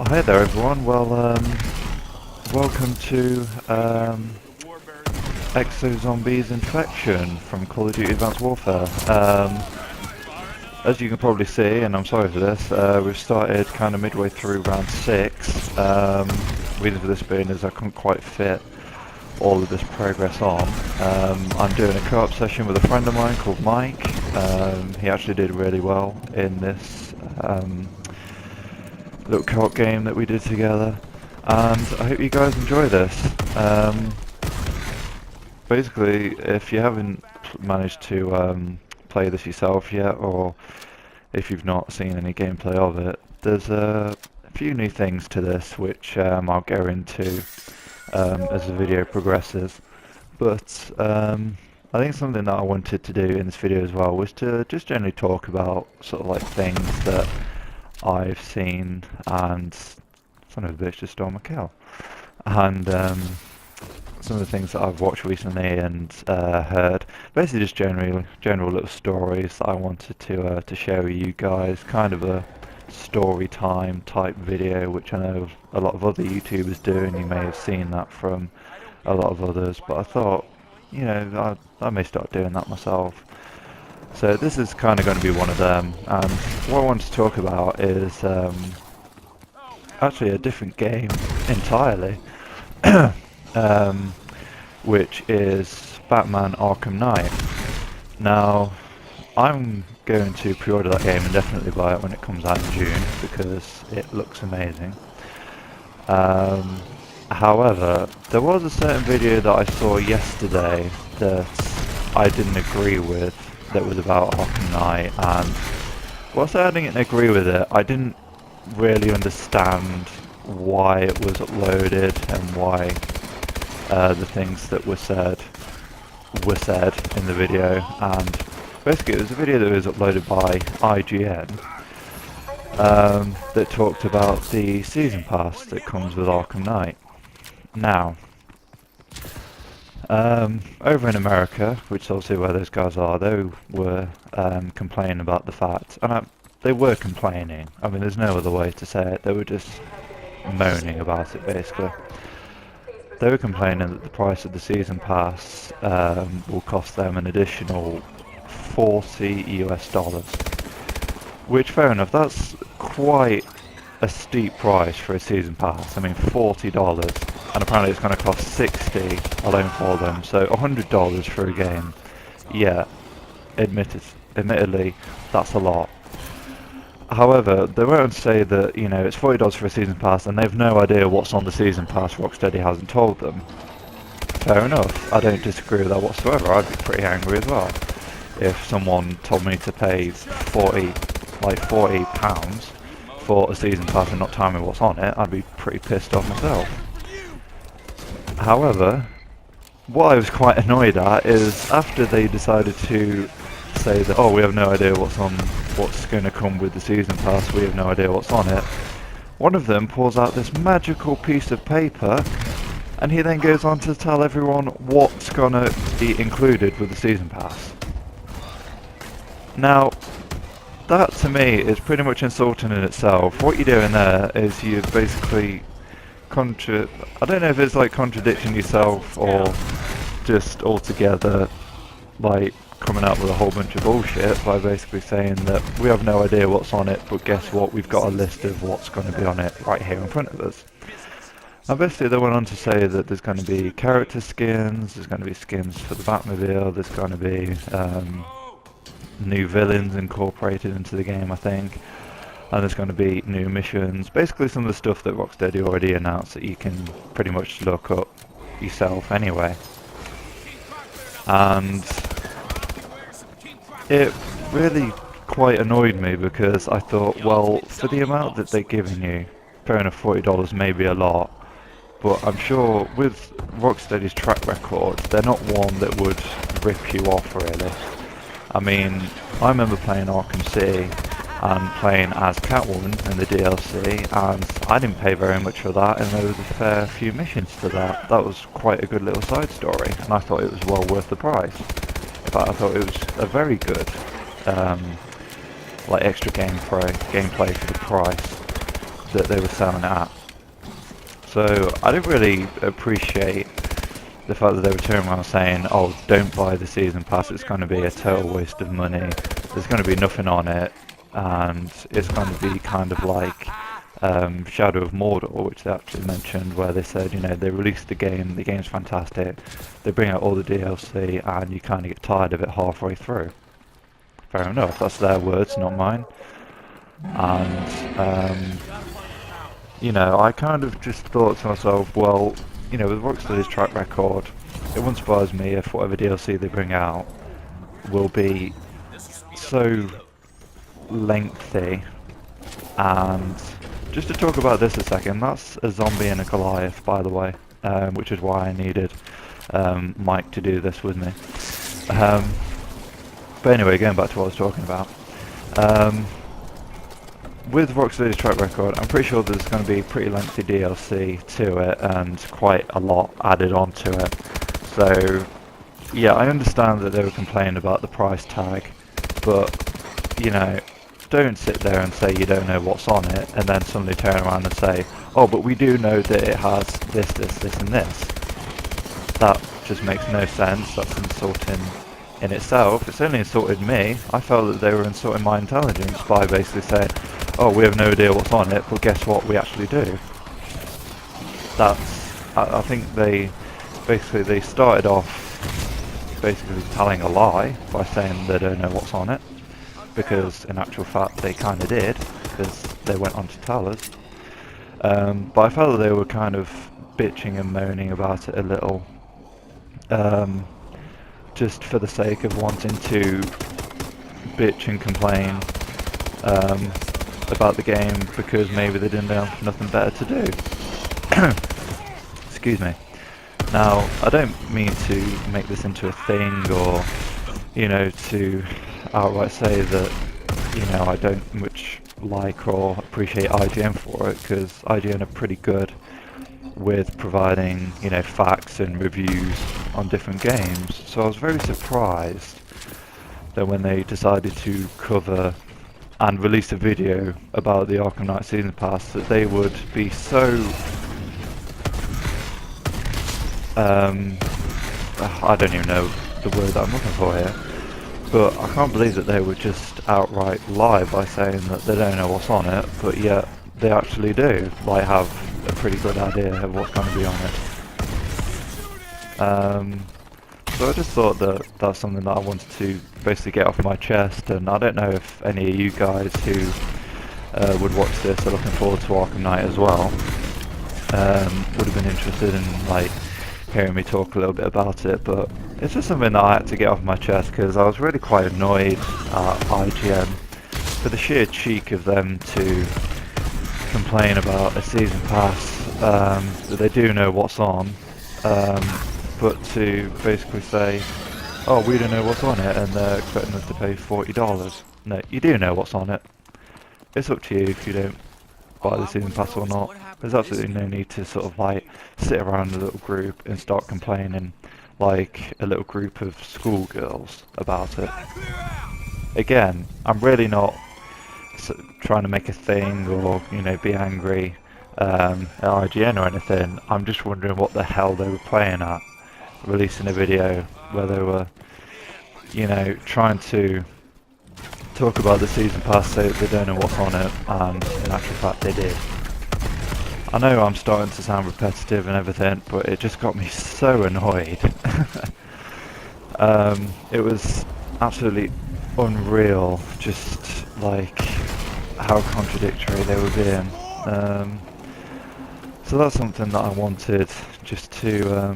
Oh, hey there everyone, welcome to Exo Zombies Infection from Call of Duty Advanced Warfare. As you can probably see, and I'm sorry for this, we've started kind of midway through round 6. Reason for this being is I couldn't quite fit all of this progress on. I'm doing a co-op session with a friend of mine called Mike. He actually did really well in this little co-op game that we did together, and I hope you guys enjoy this. Basically, if you haven't managed to play this yourself yet, or if you've not seen any gameplay of it, there's a few new things to this which I'll go into as the video progresses. But I think something that I wanted to do in this video as well was to just generally talk about sort of like things that I've seen, and son of a bitch just stole my cow, and some of the things that I've watched recently and heard. Basically just general little stories that I wanted to share with you guys, kind of a story time type video, which I know a lot of other YouTubers do, and you may have seen that from a lot of others, but I thought, you know, I may start doing that myself. So this is kind of going to be one of them, and what I want to talk about is actually a different game entirely, which is Batman Arkham Knight. Now, I'm going to pre-order that game and definitely buy it when it comes out in June, because it looks amazing. However, there was a certain video that I saw yesterday that I didn't agree with, that was about Arkham Knight, and whilst I didn't agree with it, I didn't really understand why it was uploaded and why the things that were said in the video. And basically it was a video that was uploaded by IGN that talked about the season pass that comes with Arkham Knight. Now, over in America, which is obviously where those guys are, they were complaining about the fact, and they were complaining, I mean there's no other way to say it, they were just moaning about it basically. They were complaining that the price of the season pass will cost them an additional $40 US, which, fair enough, that's quite a steep price for a season pass. I mean, $40, and apparently it's going to cost $60 alone for them, so $100 for a game. Yeah, admittedly, that's a lot. However, they won't say that, you know, it's $40 for a season pass and they've no idea what's on the season pass. Rocksteady hasn't told them. Fair enough, I don't disagree with that whatsoever. I'd be pretty angry as well if someone told me to pay £40 for a season pass and not tell me what's on it. I'd be pretty pissed off myself. However, what I was quite annoyed at is after they decided to say that, oh, we have no idea what's going to come with the season pass, we have no idea what's on it, one of them pulls out this magical piece of paper, and he then goes on to tell everyone what's going to be included with the season pass. Now, that to me is pretty much insulting in itself. What you're doing there is you're basically I don't know if it's like contradicting yourself or just altogether like coming out with a whole bunch of bullshit by basically saying that we have no idea what's on it, but guess what, we've got a list of what's going to be on it right here in front of us. Now basically they went on to say that there's going to be character skins, there's going to be skins for the Batmobile, there's going to be new villains incorporated into the game, I think, and there's going to be new missions, basically some of the stuff that Rocksteady already announced that you can pretty much look up yourself anyway. And it really quite annoyed me because I thought, well, for the amount that they're giving you, fair enough, $40 may be a lot, but I'm sure with Rocksteady's track record, they're not one that would rip you off really. I mean, I remember playing Arkham City and playing as Catwoman in the DLC, and I didn't pay very much for that, and there was a fair few missions to that. That was quite a good little side story, and I thought it was well worth the price. In fact, I thought it was a very good like extra gameplay for the price. that they were selling it at. So I didn't really appreciate the fact that they were turning around saying, oh, don't buy the season pass, it's going to be a total waste of money, there's going to be nothing on it, and it's going to be kind of like Shadow of Mordor, which they actually mentioned, where they said, you know, they released the game's fantastic, they bring out all the DLC, and you kind of get tired of it halfway through. Fair enough, that's their words, not mine. And, you know, I kind of just thought to myself, well, you know, with Rocksteady's track record, it wouldn't surprise me if whatever DLC they bring out will be so lengthy. And just to talk about this a second, that's a zombie and a Goliath, by the way, which is why I needed Mike to do this with me. But anyway, going back to what I was talking about. With Rocksteady's track record, I'm pretty sure there's going to be pretty lengthy DLC to it and quite a lot added on to it. So, yeah, I understand that they were complaining about the price tag, but, you know, don't sit there and say you don't know what's on it and then suddenly turn around and say, oh, but we do know that it has this, this, this and this. That just makes no sense. That's insulting in itself. It's only insulted me. I felt that they were insulting my intelligence by basically saying, oh, we have no idea what's on it, but guess what, we actually do. I think they started off basically telling a lie by saying they don't know what's on it, because in actual fact they kind of did, because they went on to tell us. But I felt that they were kind of bitching and moaning about it a little, just for the sake of wanting to bitch and complain about the game, because maybe they didn't have nothing better to do. Excuse me. Now, I don't mean to make this into a thing, or, you know, to outright say that, you know, I don't much like or appreciate IGN for it, because IGN are pretty good with providing, you know, facts and reviews on different games. So I was very surprised that when they decided to cover and release a video about the Arkham Knight Season Pass, that they would be so I don't even know the word that I'm looking for here, but I can't believe that they would just outright lie by saying that they don't know what's on it, but yet they actually do, like, have a pretty good idea of what's going to be on it. So I just thought that that's something that I wanted to basically get off my chest, and I don't know if any of you guys who would watch this are looking forward to Arkham Knight as well, would have been interested in, like, hearing me talk a little bit about it, but it's just something that I had to get off my chest, because I was really quite annoyed at IGN for the sheer cheek of them to complain about a season pass that they do know what's on, but to basically say, oh, we don't know what's on it, and they're expecting us to pay $40. No, you do know what's on it. It's up to you if you don't buy the season pass or not. There's absolutely no need to sort of like sit around a little group and start complaining like a little group of schoolgirls about it. Again, I'm really not trying to make a thing or, you know, be angry at IGN or anything. I'm just wondering what the hell they were playing at, releasing a video where they were, you know, trying to talk about the season pass, say that they don't know what's on it, and in actual fact they did. I know I'm starting to sound repetitive and everything, but it just got me so annoyed. It was absolutely unreal, just like how contradictory they were being. So that's something that I wanted just to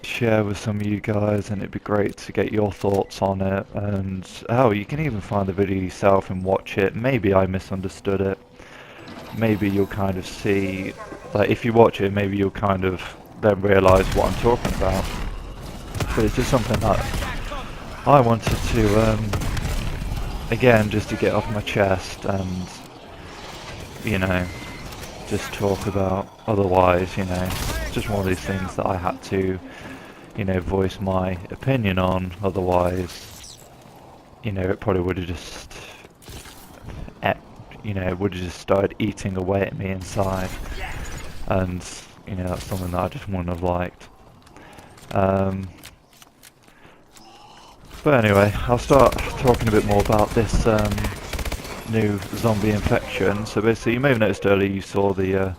share with some of you guys, and it'd be great to get your thoughts on it. And oh, you can even find the video yourself and watch it. Maybe I misunderstood it. Maybe you'll kind of see, like, if you watch it, maybe you'll kind of then realise what I'm talking about. But it's just something that I wanted to, again, just to get off my chest and, you know, just talk about. Otherwise, you know, it's just one of these things that I had to, you know, voice my opinion on. Otherwise, you know, it probably would have just you know, would have just started eating away at me inside, and you know, that's something that I just wouldn't have liked. But anyway, I'll start talking a bit more about this new zombie infection. So basically, you may have noticed earlier you saw the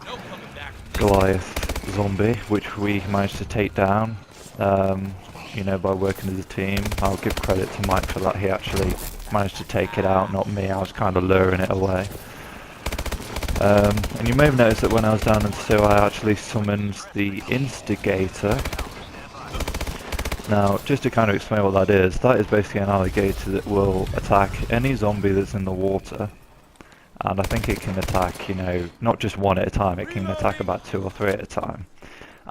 Goliath zombie, which we managed to take down, you know, by working as a team. I'll give credit to Mike for that. He actually managed to take it out, not me. I was kind of luring it away. And you may have noticed that when I was down in the sewer, I actually summoned the Instigator. Now, just to kind of explain what that is basically an alligator that will attack any zombie that's in the water. And I think it can attack, you know, not just one at a time, it can attack about 2 or 3 at a time.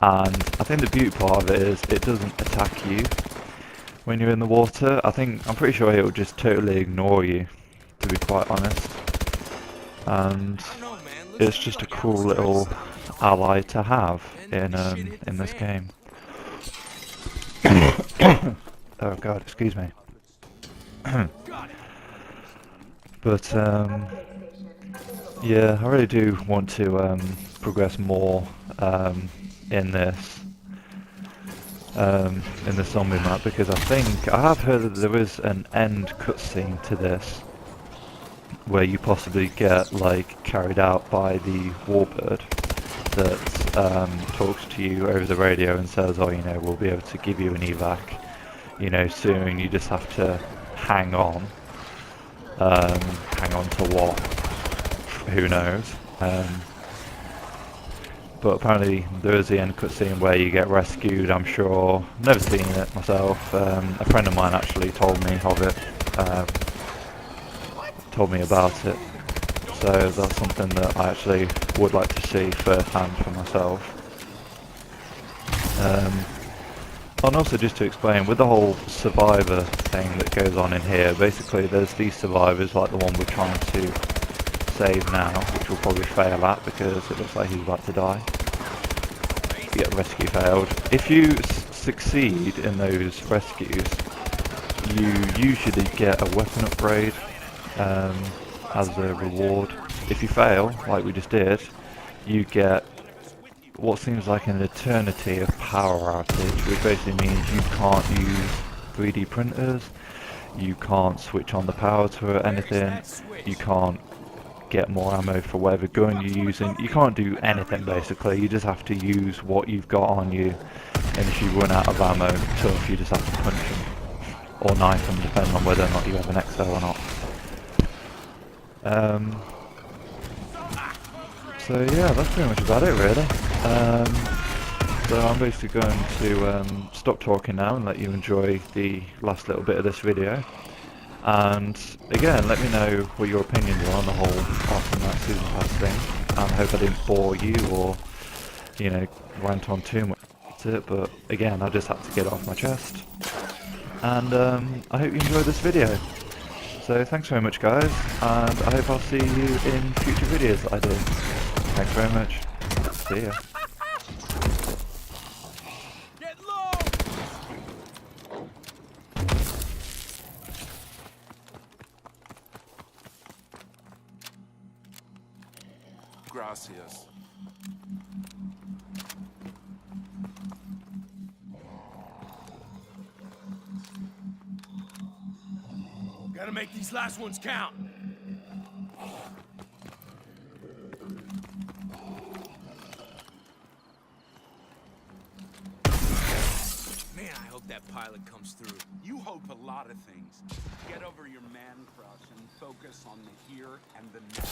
And I think the beauty part of it is it doesn't attack you when you're in the water. I'm pretty sure it will just totally ignore you, to be quite honest. And it's just a cool little ally to have in this game. Oh god, excuse me. But yeah, I really do want to progress more in this zombie map, because I have heard that there is an end cutscene to this where you possibly get like carried out by the warbird that talks to you over the radio and says, oh, you know, we'll be able to give you an evac, you know, soon. You just have to hang on. Hang on to what? Who knows? But apparently there is the end cutscene where you get rescued, I'm sure. Never seen it myself. A friend of mine actually told me of it. Told me about it. So that's something that I actually would like to see firsthand for myself. And also, just to explain, with the whole survivor thing that goes on in here, basically there's these survivors like the one we're trying to save now, which we'll probably fail at because it looks like he's about to die. Yeah, rescue failed. If you succeed in those rescues, you usually get a weapon upgrade as a reward. If you fail, like we just did, you get what seems like an eternity of power outage, which basically means you can't use 3D printers, you can't switch on the power to anything, you can't get more ammo for whatever gun you're using, you can't do anything basically. You just have to use what you've got on you, and if you run out of ammo, tough, you just have to punch them or knife them, depending on whether or not you have an XL or not. So yeah, that's pretty much about it really. So I'm basically going to stop talking now and let you enjoy the last little bit of this video. And again, let me know what your opinions are on the whole Arkham Knight Season Pass thing. And I hope I didn't bore you or, you know, rant on too much about it, but again, I just had to get it off my chest. And I hope you enjoyed this video. So thanks very much guys, and I hope I'll see you in future videos that I do. Thanks very much. See ya. Get low! Gracias. Gotta make these last ones count. Man, I hope that pilot comes through. You hope a lot of things. Get over your man crush and focus on the here and the now.